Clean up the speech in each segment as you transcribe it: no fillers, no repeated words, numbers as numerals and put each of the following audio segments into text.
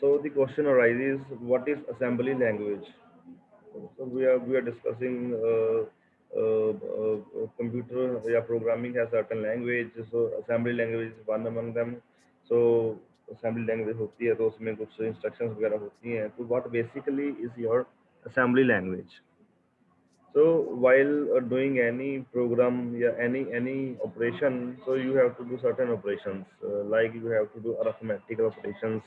So the question arises, what is assembly language? So we are discussing computer या programming has certain language. So assembly language is one among them. So assembly language होती है तो उसमें कुछ instructions वगैरह होती हैं. तो what basically is your assembly language? So while doing any program, yeah, any operation, so you have to do certain operations, like you have to do arithmetical operations,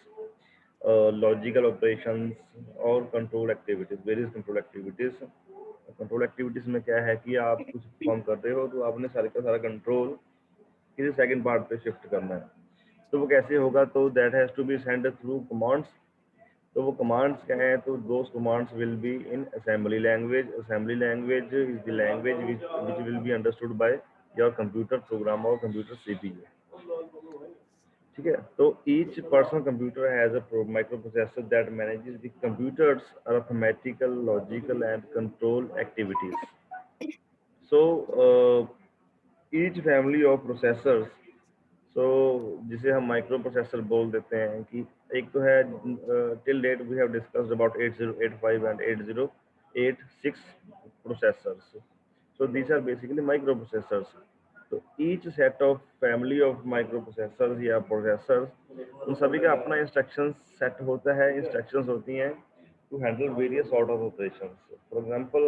logical operations, और control activities, various control activities. Control activities में क्या है कि आप कुछ perform कर रहे हो तो आपने सारे का सारा कंट्रोल किसी सेकंड पार्ट पे शिफ्ट करना है. तो वो कैसे होगा? तो that has to be send through commands. तो वो कमांड्स क्या है? तो those commands will be in assembly language. Assembly language is the language which will be understood by your computer program और कंप्यूटर सीपीयू. ठीक है. तो each personal computer has a microprocessor that manages the computer's arithmetical, logical and control activities. So each family of processors, so जिसे हम micro processor बोल देते हैं कि एक तो है till date we have discussed about 8085 and 8086 processors. So these are basically microprocessors. तो each set of family of microprocessors या processors, उन सभी का अपना इंस्ट्रक्शन सेट होता है, इंस्ट्रक्शंस होती हैं to handle various sort of operations. For example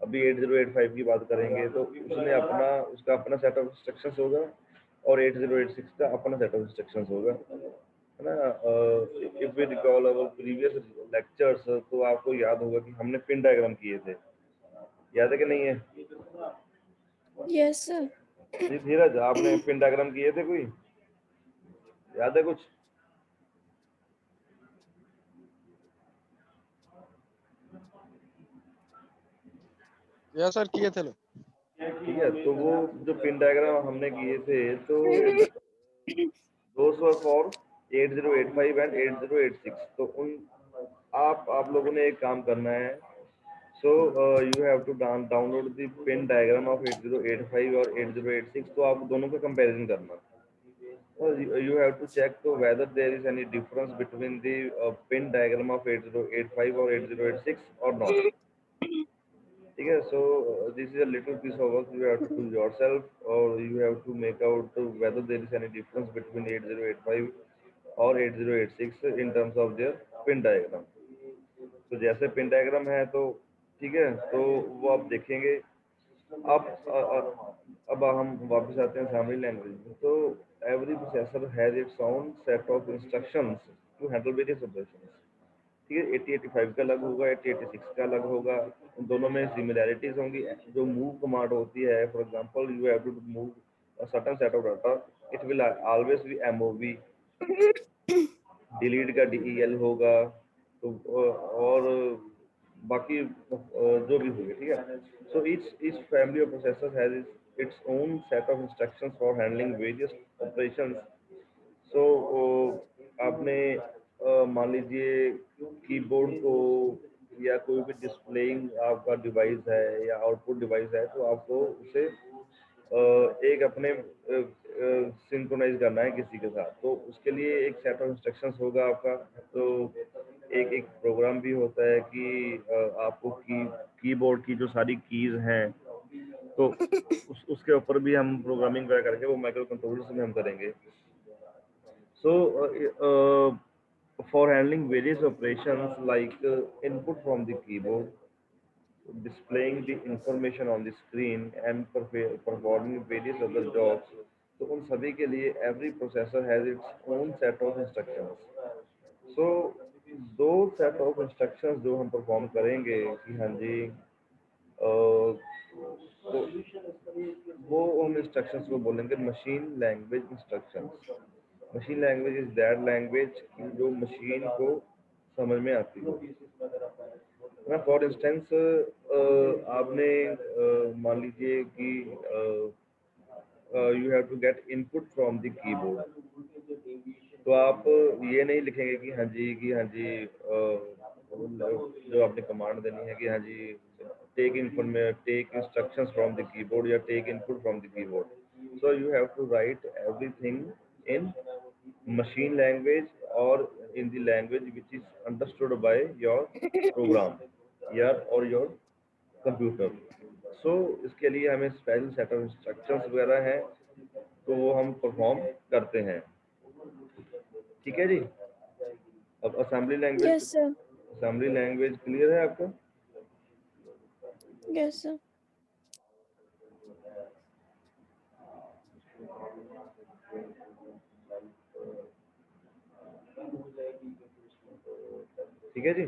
अभी 8085 की बात करेंगे तो उसने अपना उसका अपना सेट ऑफ इंस्ट्रक्शंस होगा और 8086 का अपना सेट ऑफ इंस्ट्रक्शंस होगा, है ना. If we recall our previous lectures तो आपको याद होगा कि हमने पिन डायग्राम किए थे. याद है कि नहीं है? Yes sir. जी धीरज, आपने पिन डायग्राम किए थे? कोई याद है कुछ? या सर किए थे लोग. ठीक है. तो वो जो पिन डायग्राम हमने किए थे तो दोस वर फॉर 8085 एंड 8086. तो उन आप लोगों ने एक काम करना है. So you have to download the pin diagram of 8085 और 8086. तो आप दोनों का कंपैरिजन करना. You have to check to whether there is any difference between the pin diagram of 8085 or 8086 or not. ठीक है. So this is a little piece of work you have to do yourself, or you have to make out whether there is any difference between 8085 or 8086 in terms of their pin diagram. तो जैसे pin diagram है तो ठीक है, तो वो आप देखेंगे. अब अब हम वापस आते हैं फैमिली लैंग्वेज में. तो every processor has its own set of instructions to handle various operations. ठीक है. 8085 का अलग होगा, 8086 का अलग होगा. उन दोनों में सिमिलैरिटीज होंगी. जो मूव कमांड होती है, for example you have to move a certain set of data, it will always be MOV. Delete का डीईएल होगा. तो और बाकी जो भी होगी. ठीक है. So each family of processor has its own set of instructions for handling various operations. So आपने मान लीजिए कीबोर्ड को या कोई भी डिस्प्लेइंग आपका डिवाइस है या आउटपुट डिवाइस है, तो आपको उसे एक अपने सिंक्रोनाइज करना है किसी के साथ. तो उसके लिए एक सेट ऑफ इंस्ट्रक्शंस होगा आपका. तो एक एक प्रोग्राम भी होता है कि आपको कीबोर्ड की जो सारी कीज हैं तो उसके ऊपर भी हम प्रोग्रामिंग वगैरह करके वो माइक्रो कंट्रोलर्स में हम करेंगे. So for handling various operations like input from the keyboard, displaying the information on the screen and performing various other jobs, तो उन सभी के लिए every processor has its own set of instructions. So दो set of instructions जो हम perform करेंगे कि हाँ जी, तो वो हम इंस्ट्रक्शंस को बोलेंगे machine language instructions. Machine language is that language जो मशीन को समझ में आती हो ना. फॉर इंस्टेंस आपने मान लीजिए कि you have to get input from the keyboard. तो आप ये नहीं लिखेंगे कि हाँ जी जो आपने कमांड देनी है कि हाँ जी take instructions from the keyboard या take input from the keyboard. So you have to write everything in machine language or in the language which is understood by your program or your computer. So इसके लिए हमें special set of instructions वगैरह हैं, तो वो हम perform करते हैं। ठीक है जी। अब Yes, sir. Assembly language clear है आपको? Yes, sir. ठीक है जी।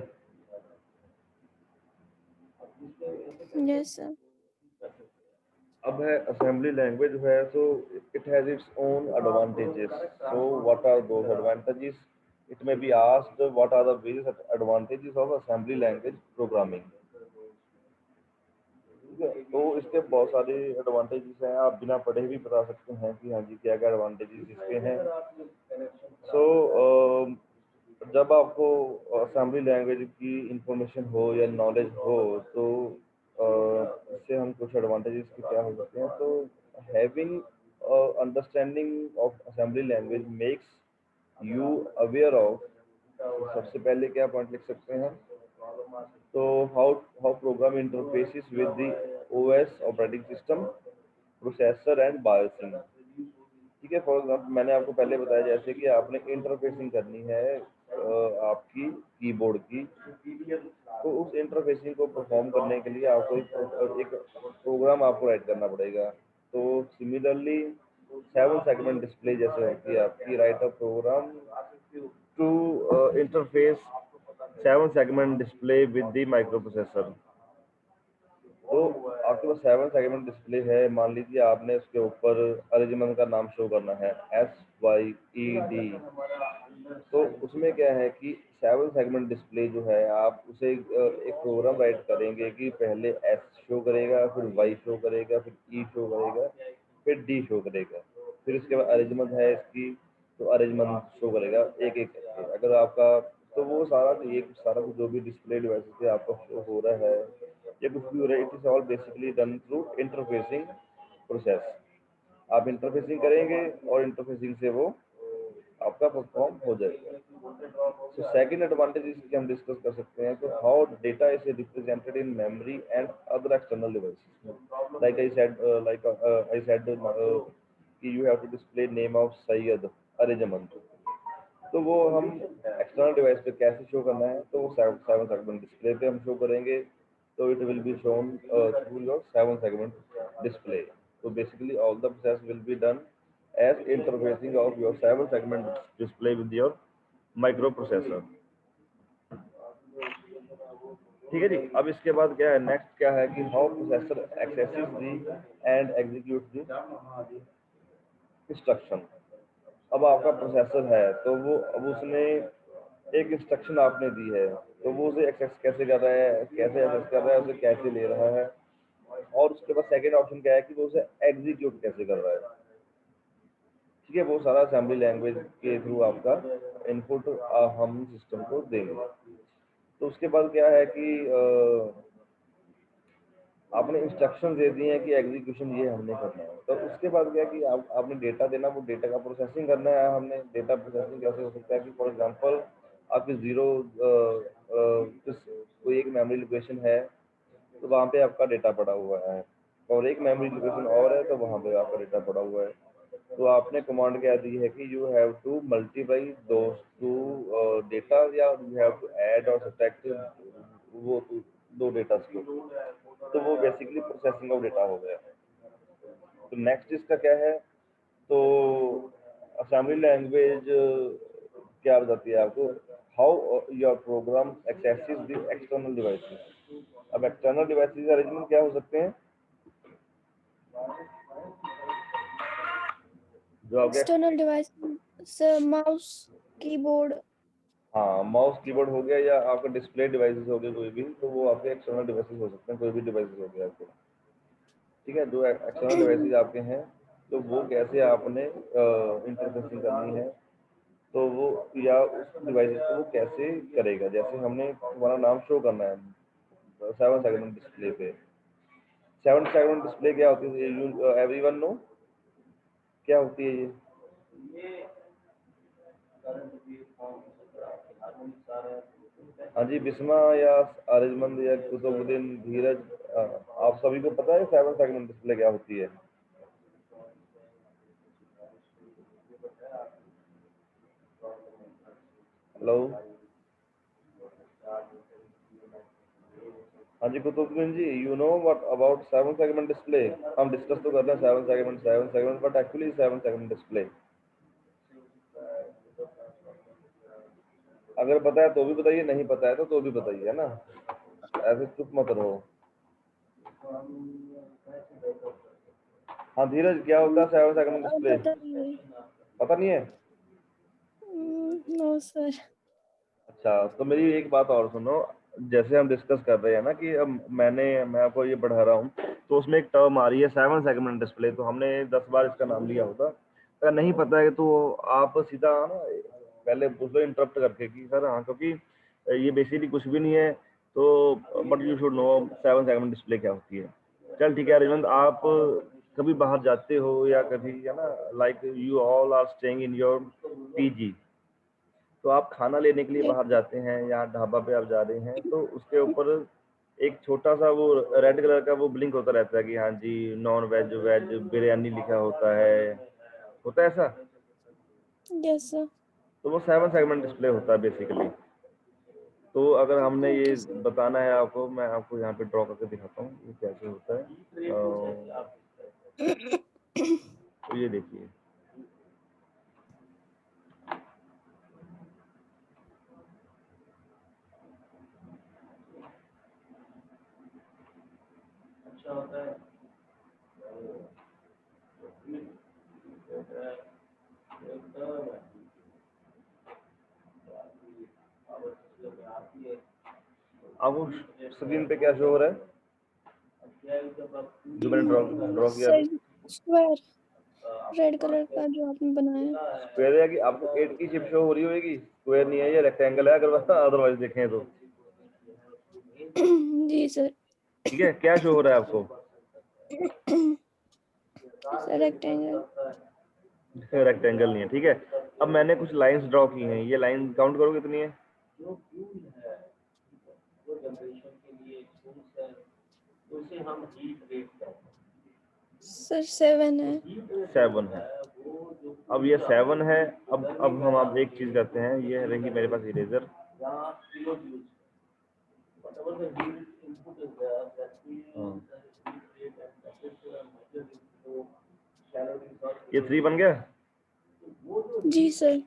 Yes, sir. अब है असेंबली लैंग्वेज जो है, so it has its own advantages. So what are those advantages? It may be asked what are the various advantages of assembly language programming. तो इसके बहुत सारे एडवांटेजेस हैं, आप बिना पढ़े भी बता सकते हैं कि हाँ जी क्या क्या एडवांटेजेस इसके हैं। सो जब आपको असेंबली लैंग्वेज की इंफॉर्मेशन हो या नॉलेज हो, तो इससे हम कुछ एडवांटेजेस की क्या हो सकते हैं। तो having understanding of assembly language makes you aware of, सबसे पहले क्या पॉइंट लिख सकते हैं, तो how program interfaces with the OS operating system, processor and बायोसिंग। ठीक है, फॉर एग्जाम्पल मैंने आपको पहले बताया जैसे कि आपने इंटरफेसिंग करनी है आपकी कीबोर्ड की, तो उस इंटरफेसिंग को परफॉर्म करने के लिए आपको एक प्रोग्राम आपको राइट करना पड़ेगा। तो सिमिलरली 7 सेगमेंट डिस्प्ले जैसे होती है आपकी, write a program to interface 7 segment display with the micro processor. तो आपके पास 7 सेगमेंट डिस्प्ले है, मान लीजिए आपने उसके ऊपर अरेंजमेंट का नाम शो करना है SYED। तो उसमें क्या है कि 7 सेगमेंट डिस्प्ले जो है, आप उसे एक प्रोग्राम राइट करेंगे कि पहले S शो करेगा, फिर Y शो करेगा, फिर E शो करेगा, फिर D शो करेगा, फिर इसके बाद अरेंजमेंट है इसकी, तो अरेंजमेंट शो करेगा एक एक करके। अगर आपका तो वो सारा कुछ जो भी डिस्प्ले डिवाइसेस पे आपका शो हो रहा है या कुछ भी हो रहा है, it is all basically done through interfacing process. आप इंटरफेसिंग करेंगे और इंटरफेसिंग से वो आपका परफॉर्म हो जाएगा। सो सेकंड एडवांटेज इसकी हम डिस्कस कर सकते हैं, तो how data is represented in memory and other external devices. Like I said कि you have to display name of Syed arrangement, तो वो हम एक्सटर्नल डिवाइस पे कैसे शो करना है, तो वो 7 सेगमेंट डिस्प्ले पे हम शो करेंगे, तो it will be shown through your 7 segment display. तो basically all the process will be done as interfacing of your 7 segment display with your microprocessor। ठीक है जी। अब इसके बाद क्या है, नेक्स्ट क्या है कि how processor axes the and execute the instruction. अब आपका प्रोसेसर है, तो वो अब उसने एक इंस्ट्रक्शन आपने दी है, तो वो उसे एक्सेस कैसे कर रहा है, कैसे एक्सेस कर रहा है, उसे कैसे ले रहा है, और उसके बाद सेकेंड ऑप्शन क्या है कि वो उसे एग्जीक्यूट कैसे कर रहा है। ठीक है, वो सारा असेंबली लैंग्वेज के थ्रू आपका इनपुट हम सिस्टम को देंगे। तो उसके बाद क्या है कि आपने इंस्ट्रक्शन दे दिए हैं कि एग्जीक्यूशन ये हमने करना है, तो उसके बाद क्या है कि आपने डेटा देना, वो डेटा का प्रोसेसिंग करना है। हमने डेटा प्रोसेसिंग कैसे हो सकता है कि फॉर एग्जांपल आपकी कोई एक मेमोरी लोकेशन है, तो वहाँ पे आपका डेटा पड़ा हुआ है, और एक मेमोरी लोकेशन और है, तो वहाँ पे आपका डेटा पड़ा हुआ है। तो आपने कमांड क्या दी है कि you have to multiply those two data, या यू हैव टू ऐड और सब्ट्रैक्ट वो दो डेटा को, तो वो बेसिकली प्रोसेसिंग ऑफ डेटा हो गया। तो नेक्स्ट इसका क्या है, तो असेंबली लैंग्वेज क्या बताती है आपको, how your program accesses the external devices. अब एक्सटर्नल डिवाइसेस अरेंजमेंट क्या हो सकते हैं, जो आपके External device, sir, mouse, keyboard. हाँ, माउस कीबोर्ड हो गया, या आपका डिस्प्ले डिवाइसेस हो गए कोई भी, तो वो आपके एक्सटर्नल डिवाइसेस हो सकते हैं, कोई भी डिवाइसेस हो गया आपके। ठीक है, जो एक्सटर्नल डिवाइसेस आपके हैं, तो वो कैसे आपने इंटरफेसिंग करनी है, तो वो या उस डिवाइसेस को वो कैसे करेगा। जैसे हमने हमारा नाम शो करना है 7 सेगमेंट डिस्प्ले पे। 7 सेगमेंट डिस्प्ले क्या होती है, यू एवरीवन नो क्या होती है ये? हाँ जी, बिस्मा या आरिजमंद या कुतुबुद्दीन, धीरज, आप सभी को पता है 7 सेगमेंट डिस्प्ले क्या होती है? हेलो, हाँ जी Qutubuddin ji, you know what about 7 segment display? हम डिस्कस तो कर रहे हैं 7 segment, but actually 7 segment display अगर पता है तो भी बताइए, नहीं पता है तो भी बताइए, है ना, ऐसे चुप मत रहो। हाँ धीरज, क्या होता है 7 सेगमेंट डिस्प्ले? पता नहीं है। पता नहीं है? No sir. अच्छा, तो मेरी एक बात और सुनो। जैसे हम डिस्कस कर रहे हैं ना कि अब मैं आपको ये पढ़ा रहा हूँ, तो उसमें एक टर्म आ रही है 7 सेगमेंट डिस्प्ले, तो हमने 10 बार इसका नाम लिया होगा। अगर नहीं पता है तो आप सीधा ना पहले पूछ लो इंटरप्ट करके कि सर हाँ, क्योंकि ये बेसिकली कुछ भी नहीं है, तो but you should no 7 segment display क्या होती है। चल ठीक है अरविंद, आप कभी बाहर जाते हो या कभी, है ना, like you all are staying in your PG, तो आप खाना लेने के लिए बाहर जाते हैं या ढाबा पे आप जा रहे हैं, तो उसके ऊपर एक छोटा सा वो रेड कलर का वो ब्लिंक होता रहता है कि हाँ जी नॉन वेज वेज बिरयानी लिखा होता है ऐसा। Yes sir. तो वो 7 सेगमेंट डिस्प्ले होता है बेसिकली। तो अगर हमने ये ओके सर। बताना है आपको, मैं आपको यहाँ पे ड्रॉ करके दिखाता हूँ ये कैसे होता है। तो ये देखिए, आपको स्क्रीन पे क्या शो हो रहा है जो मैंने ड्रॉ किया सर अभी? स्क्वायर रेड कलर का जो आपने बनाया। स्क्वायर है कि आपको 8 की शेप शो हो रही होगी, स्क्वायर नहीं है ये, रेक्टेंगल है अगर अदरवाइज देखें तो। जी सर। ठीक है, क्या शो हो रहा है आपको? Sir rectangle. रेक्टेंगल नहीं है, ठीक है। अब मैंने कुछ लाइंस ड्रॉ की हैं, ये लाइन काउंट करो कितनी है? सर 7 है। 7 है। अब ये 7 है। अब हम आप एक चीज करते हैं, ये रही मेरे पास इरेजर। ये 3 बन गया। जी सर।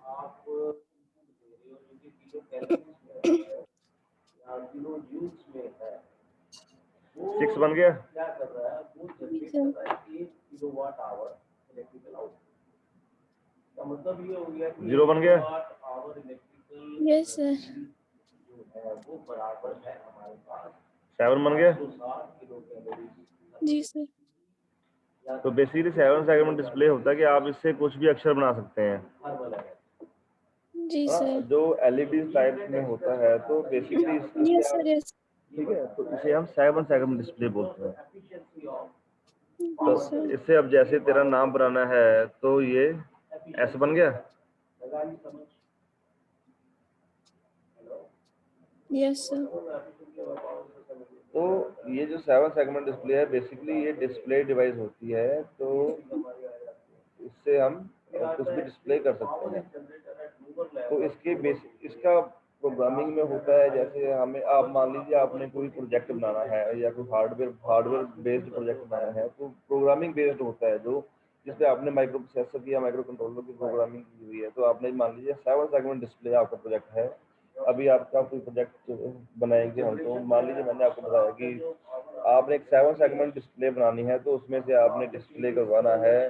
6 बन गया। जी सर। 0 बन गया। Yes sir. 7 बन गया। जी सर। तो बेसिकली 7 सेगमेंट डिस्प्ले होता है कि आप इससे कुछ भी अक्षर बना सकते हैं। जी सर। जो एलईडी टाइप में होता है, तो बेसिकली यस सर। यस। ठीक है, तो इसे हम 7 सेगमेंट डिस्प्ले बोलते हैं। तो जी सर। इससे अब जैसे तेरा नाम बनाना है, तो ये एस बन गया। Yes sir. तो ये जो 7 सेगमेंट डिस्प्ले है, बेसिकली ये डिस्प्ले डिवाइस होती है, तो इससे हम कुछ भी डिस्प्ले कर सकते हैं। तो इसका प्रोग्रामिंग में होता है, जैसे हमें, आप मान लीजिए आपने कोई प्रोजेक्ट बनाना है या कोई हार्डवेयर बेस्ड प्रोजेक्ट बनाना है, तो प्रोग्रामिंग बेस्ड होता है, जो जिसपे आपने माइक्रो प्रोसेसर की या माइक्रो कंट्रोलर की प्रोग्रामिंग की हुई है। तो आपने मान लीजिए 7 सेगमेंट डिस्प्ले आपका प्रोजेक्ट है। अभी आपका कोई प्रोजेक्ट बनाएंगे हम, तो मान लीजिए मैंने आपको बताया कि आपने एक 7 सेगमेंट डिस्प्ले बनानी है, तो उसमें से आपने डिस्प्ले करवाना है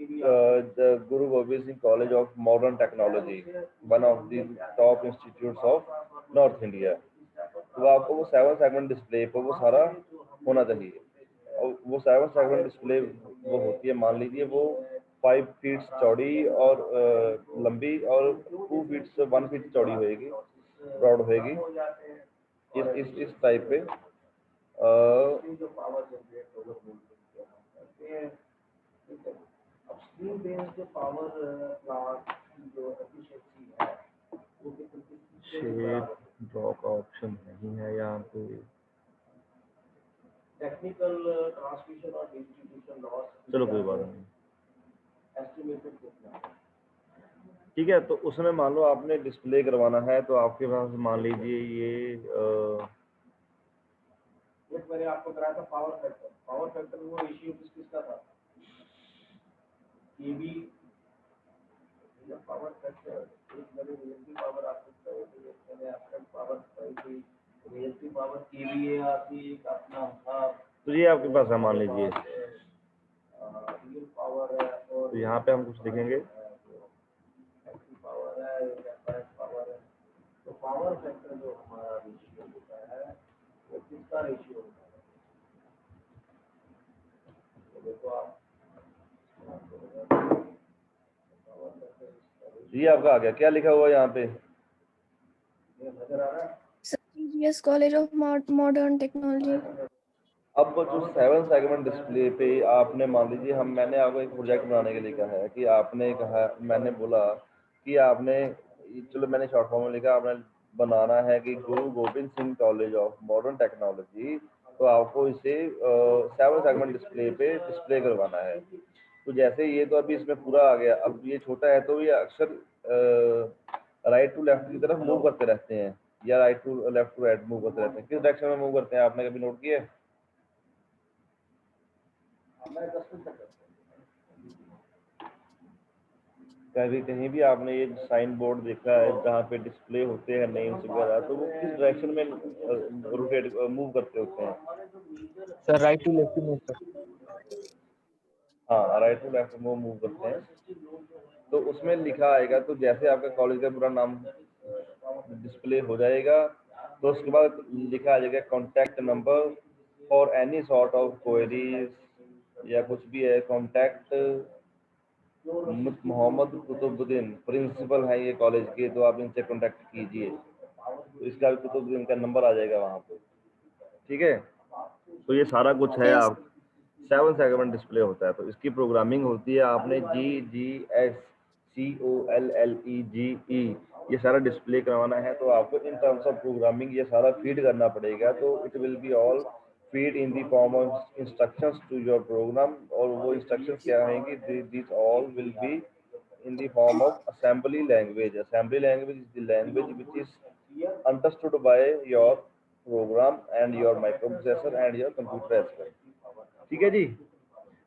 the Guru Gobind Singh college of modern technology, one of the top institutes of north India. तो आपको वो 7 सेगमेंट डिस्प्ले पर वो सारा होना चाहिए। और वो 7 सेगमेंट डिस्प्ले वो होती है, मान लीजिए वो 5 फीट चौड़ी और लंबी और 2 फीट 1 फीट चौड़ी होएगी, ब्रॉड होएगी, इस टाइप पे। शेप ड्रॉ का ऑप्शन नहीं है यहाँ पे। टेक्निकल ट्रांसमिशन और डिस्ट्रीब्यूशन लॉस, चलो कोई बात नहीं, एस्टिमेटेड कितना है? ठीक है। तो उसमें मान लो आपने डिस्प्ले करवाना है, तो आपके पास मान लीजिए ये एक मैंने आपको कराया था पावर फैक्टर। पावर फैक्टर वो रेशियो किसका था? केवी या पावर फैक्टर। एक मैंने रिएक्टिव पावर आपको बताई थी, एक मैंने एब्सट्रैक्ट पावर बताई थी। रिएक्टिव पावर केवीए आती, एक अपना था। तो ये आपके पास है मान लीजिए, रियल पावर है और तो यहाँ पे हम कुछ लिखेंगे, एक्टिव पावर है, एब्सट्रैक्ट पावर है। तो पावर फैक्टर जो हमारा रेशियो होता है वो किसका रेशियो होता है? तो देखो आप, ये आपका आ गया। क्या लिखा हुआ है यहाँ पे? ये नजर आ रहा है? Sir, GGS College of Modern Technology. अब जो 7 सेगमेंट डिस्प्ले पे आपने मान लीजिए, मैंने आपको एक प्रोजेक्ट बनाने के लिए कहा है कि आपने कहा, मैंने बोला कि आपने, चलो मैंने शॉर्ट फॉर्म में लिखा, आपने बनाना है कि गुरु Govind Singh college of modern technology, तो आपको इसे 7 सेगमेंट डिस्प्ले पे डिस्प्ले करवाना है। तो जैसे ये तो अभी इसमें पूरा आ गया, अब ये छोटा है तो ये अक्सर राइट टू लेफ्ट की तरफ मूव करते रहते हैं, या right to left to right move करते रहते हैं। किस डायरेक्शन में मूव करते हैं, आपने कभी नोट किया है? कभी कहीं भी आपने ये साइन बोर्ड देखा है जहाँ पे डिस्प्ले होते हैं नेम्स वगैरह, तो वो किस डायरेक्शन में रोटेट मूव करते होते हैं? Sir right to left move sir. हाँ, राइट टू लेफ्ट मूव करते हैं। तो उसमें लिखा आएगा, तो जैसे आपका कॉलेज का पूरा नाम डिस्प्ले हो जाएगा, तो उसके बाद लिखा आ जाएगा contact number for any sort of queries या कुछ भी है। कॉन्टैक्ट मोहम्मद कुतुबुद्दीन प्रिंसिपल है ये कॉलेज के, तो आप इनसे कॉन्टैक्ट कीजिए। तो इसका भी कुतुबुद्दीन का नंबर आ जाएगा वहाँ पे, ठीक है। तो ये सारा कुछ है। Yes. आप 7 सेगमेंट डिस्प्ले होता है, तो इसकी प्रोग्रामिंग होती है, आपने GGSCOLLEGE ये सारा डिस्प्ले करवाना है, तो आपको इन टर्म्स ऑफ प्रोग्रामिंग ये सारा फीड करना पड़ेगा। तो it will be all feed in the form of instructions to your program. और वो इंस्ट्रक्शंस क्या हैं कि this all will be in the form of assembly language. Assembly language is the language which is understood by your program and your microprocessor and your computer as well. ठीक है जी।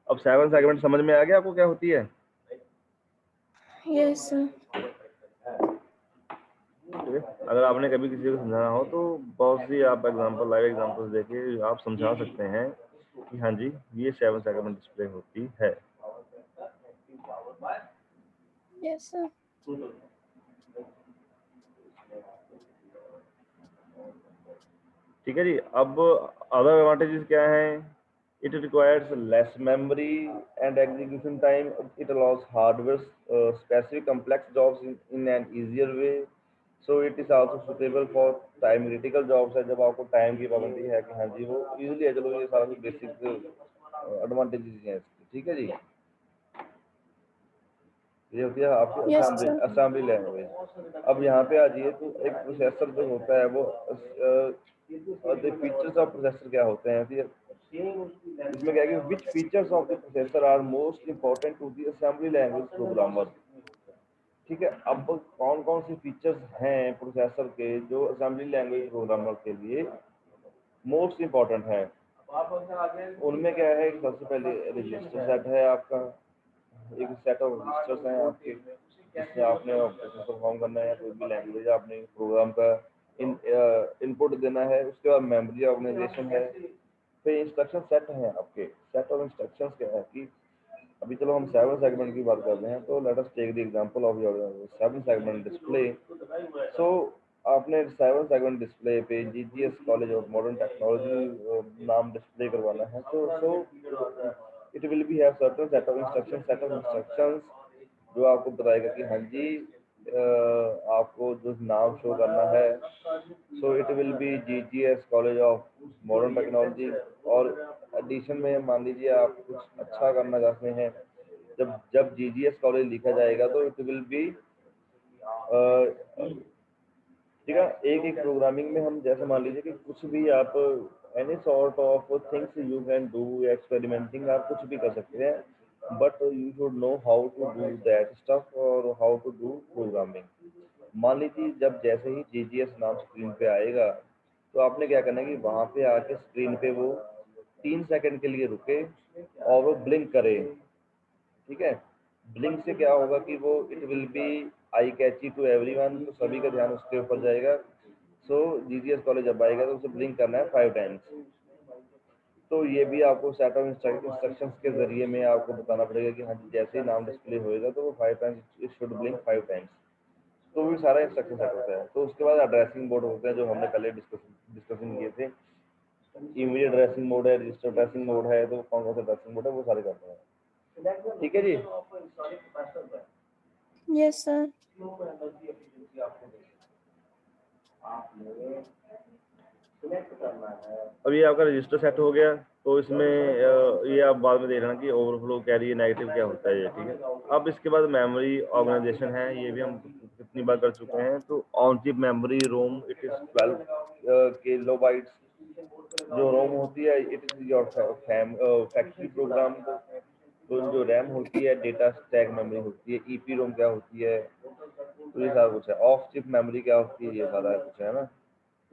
अब 7 segment समझ में आ गया आपको क्या होती है? Yes, sir. अगर आपने कभी किसी को समझाना हो तो बहुत सी आप एग्जांपल, लाइव एग्जांपल्स देके आप समझा सकते हैं कि हाँ जी ये 7 सेगमेंट डिस्प्ले होती है। Yes, sir. ठीक है जी। अब अदर एडवांटेजेस क्या हैं? It requires less memory and execution time. It allows hardware specific complex jobs in an easier way. So it is also suitable for time critical jobs है, जब आपको टाइम की पाबंदी है कि हाँ जी वो इजीली है। चलो ये सारा कुछ बेसिक एडवांटेजेस हैं इसके, ठीक है जी। ये होती है आपकी Yes, assembly sir. Assembly language. अब यहाँ पे आ जाइए, तो एक प्रोसेसर जो होता है वो फीचर्स ऑफ प्रोसेसर क्या होते हैं, फिर इसमें क्या है कि which features of the processor are most important to the assembly language programmer. ठीक है। अब कौन कौन से फीचर्स हैं प्रोसेसर के जो असेंबली लैंग्वेज प्रोग्रामर के लिए मोस्ट इंपॉर्टेंट है? उनमें क्या है, सबसे पहले रजिस्टर सेट है आपका, एक सेट ऑफ रजिस्टर्स हैं आपके, जिसमें आपने ऑपरेशन परफॉर्म करना है, कोई भी लैंग्वेज आपने प्रोग्राम का इनपुट देना है। उसके बाद मेमोरी ऑर्गेनाइजेशन है, फिर इंस्ट्रक्शन सेट है आपके। सेट ऑफ इंस्ट्रक्शंस क्या है कि अभी चलो हम 7 सेगमेंट की बात कर रहे हैं, तो let us take the example of your 7 segment display. So आपने 7 सेगमेंट डिस्प्ले पे GGS college of modern technology नाम डिस्प्ले करवाना है। तो it will be have certain set of instructions जो आपको बताएगा कि हाँ जी आपको जो नाम शो करना है। So it will B GGS college of modern technology. और एडिशन में मान लीजिए आप कुछ अच्छा करना चाहते हैं, जब जब GGS कॉलेज लिखा जाएगा तो इट विल बी ठीक है। एक एक प्रोग्रामिंग में हम जैसे मान लीजिए कि कुछ भी आप any sort of things you can do, experimenting आप कुछ भी कर सकते हैं, but you should know how to do that stuff और हाउ टू डू प्रोग्रामिंग। मान लीजिए जब जैसे ही जीजीएस नाम स्क्रीन पे आएगा तो आपने क्या करना है कि वहाँ पे आके स्क्रीन पे वो 3 सेकंड के लिए रुके और वो ब्लिंक करे। ठीक है। ब्लिंक से क्या होगा कि वो it will be eye catchy to everyone, तो सभी का ध्यान उसके ऊपर जाएगा। सो जीजीएस कॉलेज जब आएगा तो उसे ब्लिंक करना है 5 टाइम्स। तो ये भी आपको सेट ऑफ इंस्ट्रक्शंस के जरिए में आपको बताना पड़ेगा कि हाँ जी जैसे ही नाम डिस्प्ले होएगा तो वो 5 times it should blink 5 times. तो भी सारा इंस्ट्रक्शन सेट होता है। तो उसके बाद एड्रेसिंग बोर्ड होते हैं जो हमने पहले डिस्कशन किए थे। इमीडिएट ड्रेसिंग मोड है, रजिस्टर ड्रेसिंग मोड है, तो कौन कौन सा ड्रेसिंग मोड है वो सारे करते हैं। ठीक है जी। Yes, sir. अब ये आपका रजिस्टर सेट हो गया तो इसमें ये आप बाद में देख लेना कि ओवरफ्लो कैरी नेगेटिव क्या होता है ये। ठीक है। अब इसके बाद मेमोरी ऑर्गेनाइजेशन है, ये भी हम कितनी बार कर चुके हैं। तो on chip memory ROM it is 12 kilobytes. जो रोम होती है it is your factory program. तो जो रैम होती है डेटा स्टैक मेमोरी होती है। ईपी रोम क्या होती है, तो ये सारा कुछ है। ऑफ चिप मेमोरी क्या होती है, ये सारा कुछ है ना।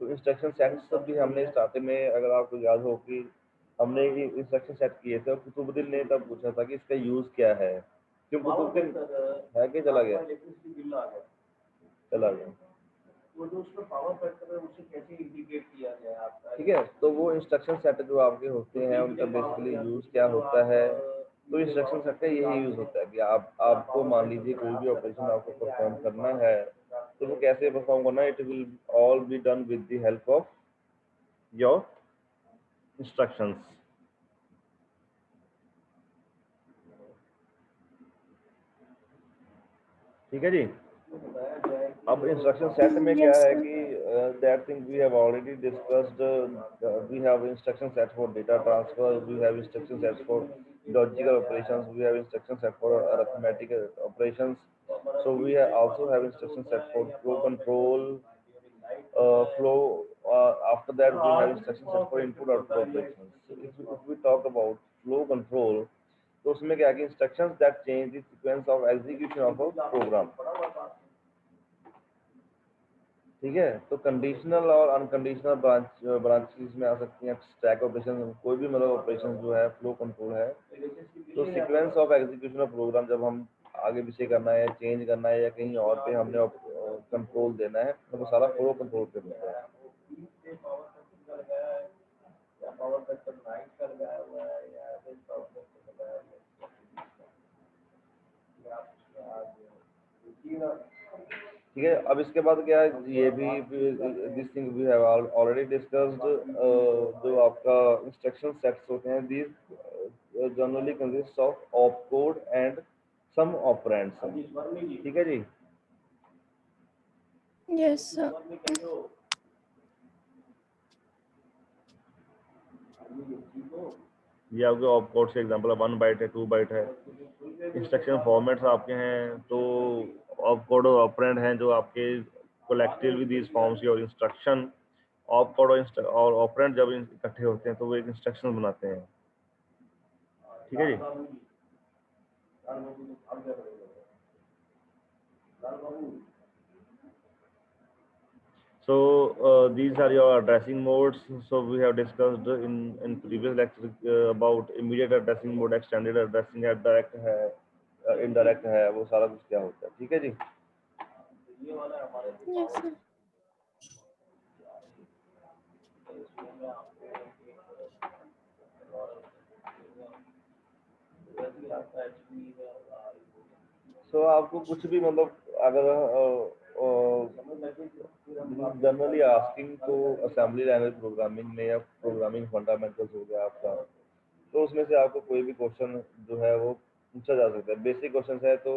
तो इंस्ट्रक्शन सेट सब भी हमने स्टार्टिंग में, अगर आपको याद हो कि हमने ये इंस्ट्रक्शन सेट किए थे और कुतुबुद्दीन ने तब पूछा था कि इसका यूज क्या है। क्यों कुतुबुद्दीन है कि चला गया? चला गया। वो जो उसमें पावर फैक्टर है उसे कैसे इंटीग्रेट किया जाए आपका। ठीक है। तो वो इंस्ट्रक्शन सेट जो आपके होते हैं उनका बेसिकली यूज क्या होता है। तो इंस्ट्रक्शन सेट का यही यूज होता है कि आपको मान लीजिए कोई भी ऑपरेशन आपको परफॉर्म करना है तो वो कैसे परफॉर्म करना है। It will all be done with the help of your instructions. ठीक है जी। अब इंस्ट्रक्शन सेट में क्या Yes, है sir. कि that thing we have already discussed. We have instruction set for data transfer, we have instruction set for logical operations, we have instruction set for arithmetic operations. So we also have instruction set for flow control, flow. After that, we have instruction set for input output operations. So if we talk about flow control, तो उसमें क्या है कि instructions that change the sequence of execution of a program. ठीक है। तो conditional और unconditional branches में आ सकती हैं स्टैक ऑपरेशन, कोई भी मतलब ऑपरेशन जो है फ्लो कंट्रोल है। तो sequence of execution of program जब हम आगे पीछे करना है, चेंज करना है या कहीं और पे हमने कंट्रोल देना है तो वो सारा फ्लो कंट्रोल पे होता है। ठीक है। अब इसके बाद क्या है, ये भी this thing we have already discussed. जो आपका इंस्ट्रक्शन सेट्स होते हैं these generally consist of op code and some operands. ठीक है जी। Yes, sir. ये आपके ऑप कोड से एग्जांपल है, 1 बाइट है, 2 बाइट है। इंस्ट्रक्शन फॉर्मेट्स आपके हैं तो ऑप कोड और ऑपरेंड हैं जो आपके collectively these forms your instruction. Op code और ऑपरेंड जब इकट्ठे होते हैं तो वो एक इंस्ट्रक्शन बनाते हैं। ठीक है जी। So these are your addressing modes. So we have discussed in previous lecture about immediate addressing mode, extended addressing है, direct है, indirect है, वो सारा कुछ क्या होता है। ठीक है जी। Yes, sir. So आपको कुछ भी मतलब अगर जनरली आस्किंग तो असेंबली लैंग्वेज प्रोग्रामिंग में या प्रोग्रामिंग फंडामेंटल्स हो गया आपका, तो उसमें से आपको कोई भी क्वेश्चन जो है वो पूछा जा सकता है। बेसिक क्वेश्चन है तो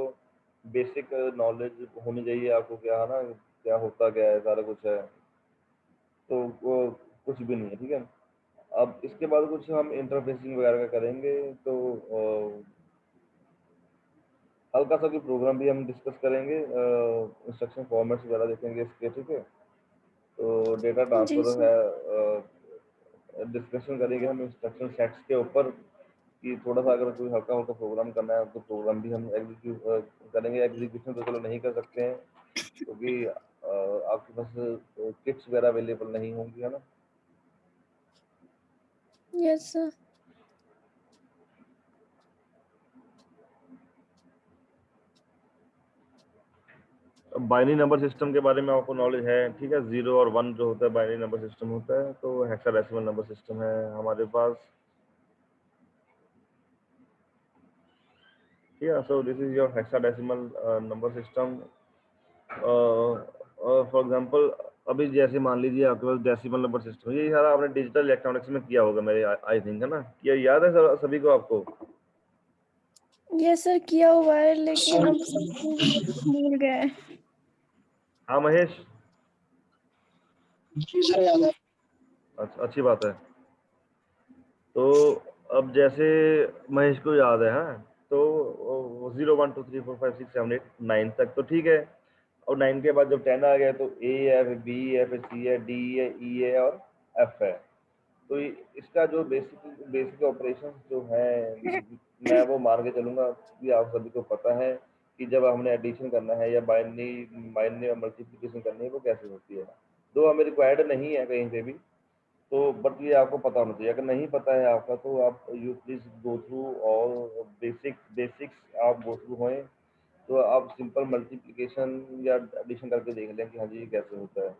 बेसिक नॉलेज होनी चाहिए आपको, क्या है ना, क्या होता क्या है, सारा कुछ है। तो वो कुछ भी नहीं है। ठीक है। अब इसके बाद कुछ हम इंटरफेसिंग वगैरह का करेंगे तो हल्का सा कोई प्रोग्राम भी हम डिस्कस करेंगे, इंस्ट्रक्शन फॉर्मेट्स वगैरह देखेंगे इसके। ठीक है। तो डेटा जी ट्रांसफर सर। है, डिस्कशन करेंगे हम इंस्ट्रक्शन सेट्स के ऊपर कि थोड़ा सा अगर कोई हल्का हल्का प्रोग्राम करना है तो प्रोग्राम भी हम एग्जीक्यूट करेंगे। एग्जीक्यूशन तो चलो नहीं कर सकते हैं क्योंकि आपके पास किट्स वगैरह अवेलेबल नहीं होंगी, है ना। Yes sir. Binary number system के बारे में आपको नॉलेज है, ठीक है। 0 और 1 जो होता है बाइनरी नंबर सिस्टम होता है, तो हेक्साडेसिमल नंबर सिस्टम है हमारे पास, ठीक है। So this is your hexadecimal number system. For example अभी जैसे मान लीजिए आपके पास डेसिमल नंबर सिस्टम, ये सारा आपने डिजिटल इलेक्ट्रॉनिक्स में किया होगा मेरे आई थिंक, है ना। क्या याद है सभी को आपको? यस सर किया हुआ है लेकिन अब भूल गए। हाँ महेश, जी सर याद है। अच्छा अच्छी बात है। तो अब जैसे महेश को याद है, हाँ, तो 0 1 2 3 4 5 6 7 8 9 तक तो ठीक है। और 9 के बाद जब 10 आ गया तो ए है, फिर बी है, फिर सी है, डी है, ई है और एफ है। तो इसका जो बेसिक बेसिक ऑपरेशन जो है मैं वो मान के चलूंगा कि आप सभी को पता है कि जब हमने एडिशन करना है या बाइनरी बाइनरी मल्टीप्लिकेशन करनी है वो कैसे होती है। दो हमें रिक्वायर्ड नहीं है कहीं पे भी, तो बट ये आपको पता होना चाहिए। अगर नहीं पता है आपका तो आप यू प्लीज गो थ्रू और बेसिक्स आप गो थ्रू होएं, तो आप सिंपल मल्टीप्लिकेशन या एडिशन करके देख लें कि हाँ जी ये कैसे होता है,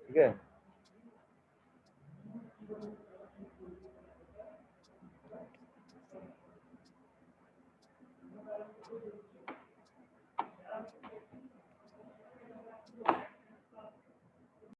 ठीक है।